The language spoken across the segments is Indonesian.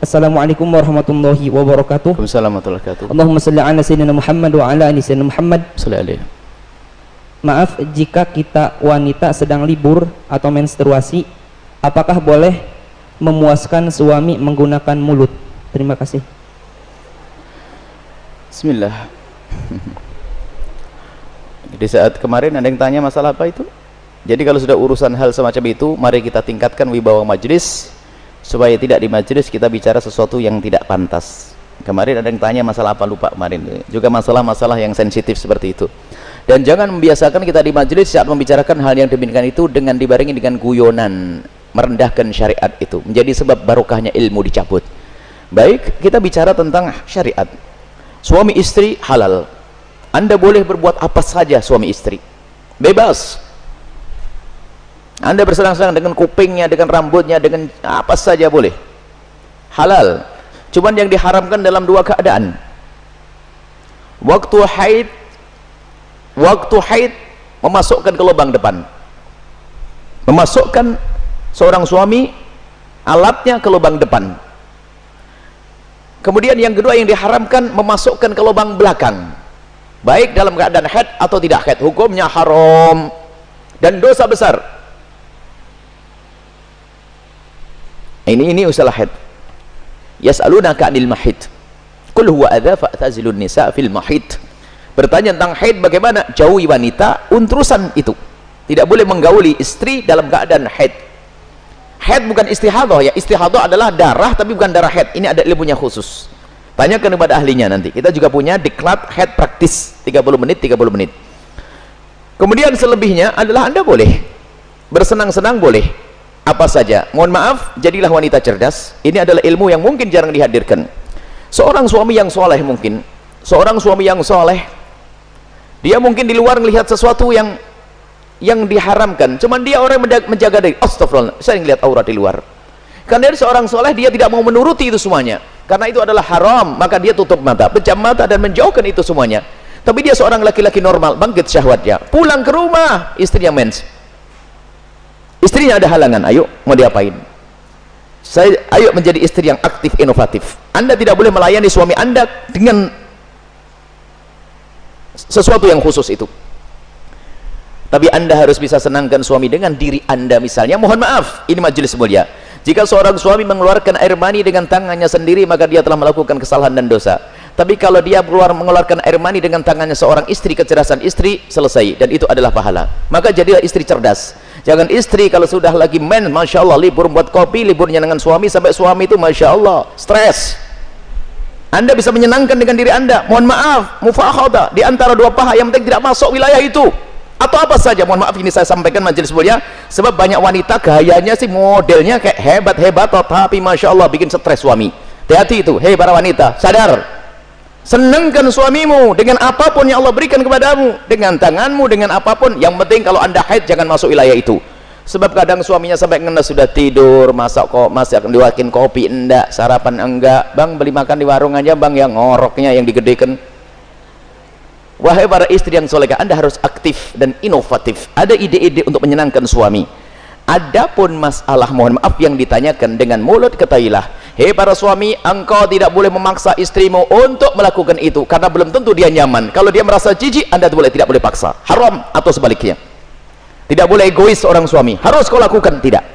Assalamualaikum warahmatullahi wabarakatuh. Waalaikumsalam warahmatullahi wabarakatuh. Allahumma salli ala sayyidina Muhammad wa ala ali sayyidina Muhammad. Sallallahu alaihi. Maaf jika kita wanita sedang libur atau menstruasi, apakah boleh memuaskan suami menggunakan mulut? Terima kasih. Bismillah. Di saat kemarin ada yang tanya masalah apa itu? Jadi kalau sudah urusan hal semacam itu, mari kita tingkatkan wibawa majelis supaya tidak di majelis kita bicara sesuatu yang tidak pantas. Kemarin ada yang tanya masalah apa, lupa kemarin. Juga masalah-masalah yang sensitif seperti itu. Dan jangan membiasakan kita di majelis saat membicarakan hal yang demikian itu dengan dibarengi dengan guyonan, merendahkan syariat itu, menjadi sebab barokahnya ilmu dicabut. Baik, kita bicara tentang syariat. Suami istri halal. Anda boleh berbuat apa saja suami istri. Bebas. Anda bersenang-senang dengan kupingnya, dengan rambutnya, dengan apa saja boleh. Halal. Cuman yang diharamkan dalam dua keadaan. Waktu haid memasukkan ke lubang depan. Memasukkan seorang suami alatnya ke lubang depan. Kemudian yang kedua yang diharamkan memasukkan ke lubang belakang. Baik dalam keadaan haid atau tidak haid, hukumnya haram dan dosa besar. Ini usalah haid. Yas'alunaka 'anil mahid. Qul huwa adza fa'tazilun nisa fil mahid. Bertanya tentang haid, bagaimana jauhi wanita untrusan itu. Tidak boleh menggauli istri dalam keadaan haid. Haid bukan istihadah ya. Istihadah adalah darah tapi bukan darah haid. Ini ada ilmunya khusus. Tanyakan kepada ahlinya nanti. Kita juga punya diklat haid praktis 30 menit. Kemudian selebihnya adalah Anda boleh bersenang-senang, boleh apa saja. Mohon maaf, jadilah wanita cerdas. Ini adalah ilmu yang mungkin jarang dihadirkan. Seorang suami yang soleh mungkin, seorang suami yang soleh, dia mungkin di luar melihat sesuatu yang diharamkan, cuman dia orang menjaga diri. Astagfirullah, saya ngelihat aurat di luar. Karena dari seorang soleh, dia tidak mau menuruti itu semuanya, karena itu adalah haram, maka dia tutup mata, pejam mata dan menjauhkan itu semuanya. Tapi dia seorang laki-laki normal, bangkit syahwatnya, pulang ke rumah, istrinya mens, istrinya ada halangan, ayo mau diapain? Ayo menjadi istri yang aktif, inovatif. Anda tidak boleh melayani suami Anda dengan sesuatu yang khusus itu. Tapi Anda harus bisa senangkan suami dengan diri Anda misalnya. Mohon maaf, ini majelis mulia. Jika seorang suami mengeluarkan air mani dengan tangannya sendiri, maka dia telah melakukan kesalahan dan dosa. Tapi kalau dia mengeluarkan air mani dengan tangannya seorang istri, kecerdasan istri, selesai. Dan itu adalah pahala. Maka jadilah istri cerdas. Jangan istri kalau sudah lagi Masya Allah, libur buat kopi, liburnya dengan suami, sampai suami itu Masya Allah, stres. Anda bisa menyenangkan dengan diri Anda. Mohon maaf, mufakhadah di antara dua paha, yang penting tidak masuk wilayah itu. Atau apa saja, mohon maaf ini saya sampaikan majelis mulia, sebab banyak wanita gayanya sih modelnya kayak hebat-hebat, tapi Masya Allah bikin stres suami. Hati-hati itu, hei para wanita, sadar. Senangkan suamimu dengan apapun yang Allah berikan kepadamu, dengan tanganmu, dengan apapun. Yang penting kalau Anda haid jangan masuk wilayah itu. Sebab kadang suaminya sampai ngenes sudah tidur, masih akan diwakin kopi enggak, sarapan enggak, bang beli makan di warung aja bang, yang ngoroknya yang digedekan. Wahai para istri yang solehah, Anda harus aktif dan inovatif. Ada ide-ide untuk menyenangkan suami. Adapun masalah, mohon maaf, yang ditanyakan dengan mulut, ketahuilah, hei para suami, engkau tidak boleh memaksa istrimu untuk melakukan itu, karena belum tentu dia nyaman. Kalau dia merasa jijik, Anda tidak boleh paksa. Haram. Atau sebaliknya, tidak boleh egois seorang suami, harus kau lakukan, tidak.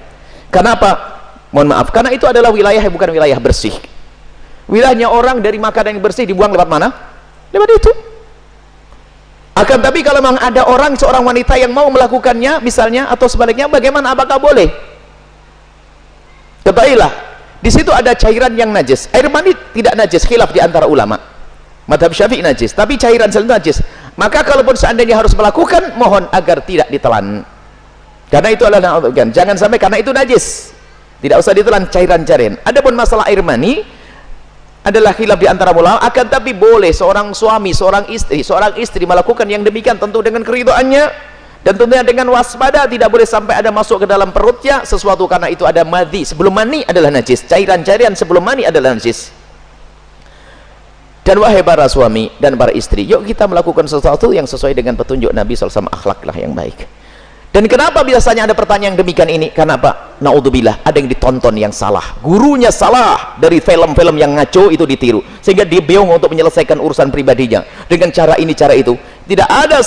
Kenapa? Mohon maaf, karena itu adalah wilayah yang bukan wilayah bersih. Wilayahnya orang dari makanan yang bersih dibuang lewat mana? Lewat itu. Akan tapi kalau memang ada seorang wanita yang mau melakukannya misalnya, atau sebaliknya, bagaimana, apakah boleh? Ketahuilah, di situ ada cairan yang najis. Air mani tidak najis, khilaf di antara ulama. Madhab Syafi'i najis, tapi cairan selalu najis. Maka kalaupun seandainya harus melakukan, mohon agar tidak ditelan. Karena itu adalah, jangan sampai karena itu najis. Tidak usah ditelan cairan-cairan. Adapun masalah air mani adalah khilaf di antara ulama, akan tapi boleh seorang suami, seorang istri melakukan yang demikian, tentu dengan keridhaannya dan tentunya dengan waspada. Tidak boleh sampai ada masuk ke dalam perutnya sesuatu, karena itu ada madhi. Sebelum mani adalah najis, cairan-cairan sebelum mani adalah najis. Dan wahai para suami dan para istri, yuk kita melakukan sesuatu yang sesuai dengan petunjuk Nabi SAW, akhlaklah yang baik. Dan kenapa biasanya ada pertanyaan demikian ini? Kenapa? naudzubillah, ada yang ditonton yang salah, gurunya salah, dari film-film yang ngaco itu ditiru, sehingga dia bingung untuk menyelesaikan urusan pribadinya dengan cara ini cara itu. Tidak ada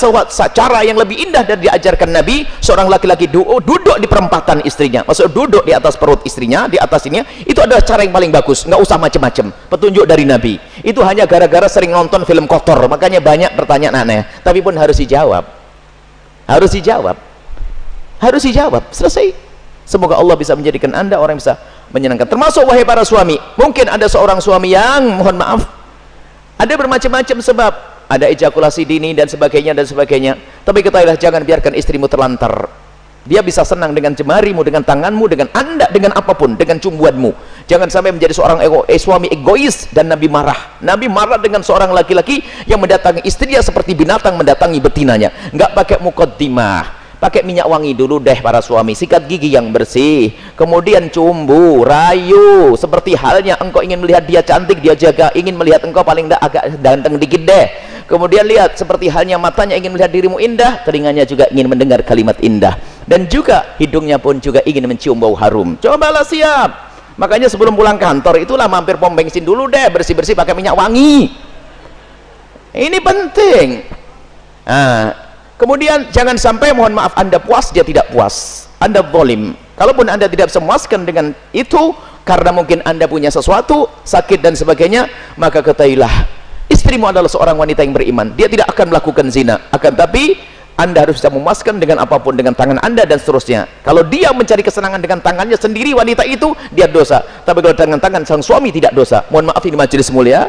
cara yang lebih indah dari diajarkan Nabi. Seorang laki-laki duduk di perempatan istrinya, maksud duduk di atas perut istrinya, di atas ini, itu adalah cara yang paling bagus, nggak usah macam-macam. Petunjuk dari Nabi itu hanya gara-gara sering nonton film kotor, makanya banyak pertanyaan aneh, tapi pun harus dijawab, harus dijawab, harus dijawab, selesai. Semoga Allah bisa menjadikan Anda orang yang bisa menyenangkan. Termasuk wahai para suami, mungkin ada seorang suami yang, mohon maaf, ada bermacam-macam sebab, ada ejakulasi dini dan sebagainya dan sebagainya, tapi ketahuilah jangan biarkan istrimu terlantar. Dia bisa senang dengan jemarimu, dengan tanganmu, dengan anda, dengan apapun, dengan cumbuanmu. Jangan sampai menjadi seorang suami egois. Dan Nabi marah. Nabi marah dengan seorang laki-laki yang mendatangi istrinya seperti binatang mendatangi betinanya. Nggak pakai muqaddimah, pakai minyak wangi dulu deh para suami, sikat gigi yang bersih, kemudian cumbu, rayu, seperti halnya engkau ingin melihat dia cantik, dia jaga, ingin melihat engkau paling tidak agak ganteng dikit deh. Kemudian lihat, seperti halnya matanya ingin melihat dirimu indah, telinganya juga ingin mendengar kalimat indah, dan juga hidungnya pun juga ingin mencium bau harum. Cobalah siap. Makanya sebelum pulang kantor itulah mampir pom bensin dulu deh, bersih-bersih pakai minyak wangi. Ini penting. Kemudian jangan sampai, mohon maaf, Anda puas, dia tidak puas, Anda zalim. Kalaupun Anda tidak bisa memuaskan dengan itu karena mungkin Anda punya sesuatu, sakit dan sebagainya, maka ketahuilah istrimu adalah seorang wanita yang beriman, dia tidak akan melakukan zina, akan tapi Anda harus bisa memuaskan dengan apapun, dengan tangan Anda dan seterusnya. Kalau dia mencari kesenangan dengan tangannya sendiri, wanita itu, dia dosa. Tapi kalau dengan tangan sang suami tidak dosa. Mohon maaf, ini majelis mulia,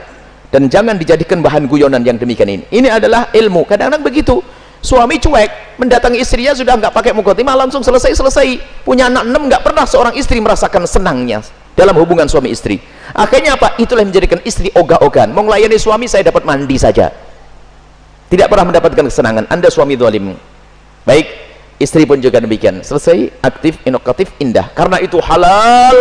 dan jangan dijadikan bahan guyonan yang demikian ini. Ini adalah ilmu. Kadang-kadang begitu, suami cuek, mendatangi istrinya sudah nggak pakai muqaddimah, langsung selesai. Punya anak 6, nggak pernah seorang istri merasakan senangnya dalam hubungan suami istri. Akhirnya apa? Itulah yang menjadikan istri ogah-ogahan. Mau melayani suami, saya dapat mandi saja, tidak pernah mendapatkan kesenangan. Anda suami zalim. Baik, istri pun juga demikian. Selesai, aktif, inovatif, indah. Karena itu halal.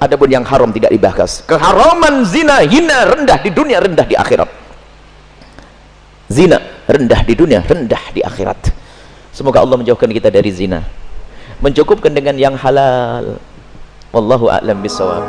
Adapun yang haram tidak dibahas. Keharaman zina, hina, rendah di dunia, rendah di akhirat. Zina rendah di dunia, rendah di akhirat. Semoga Allah menjauhkan kita dari zina, mencukupkan dengan yang halal. Wallahu a'lam bishawab.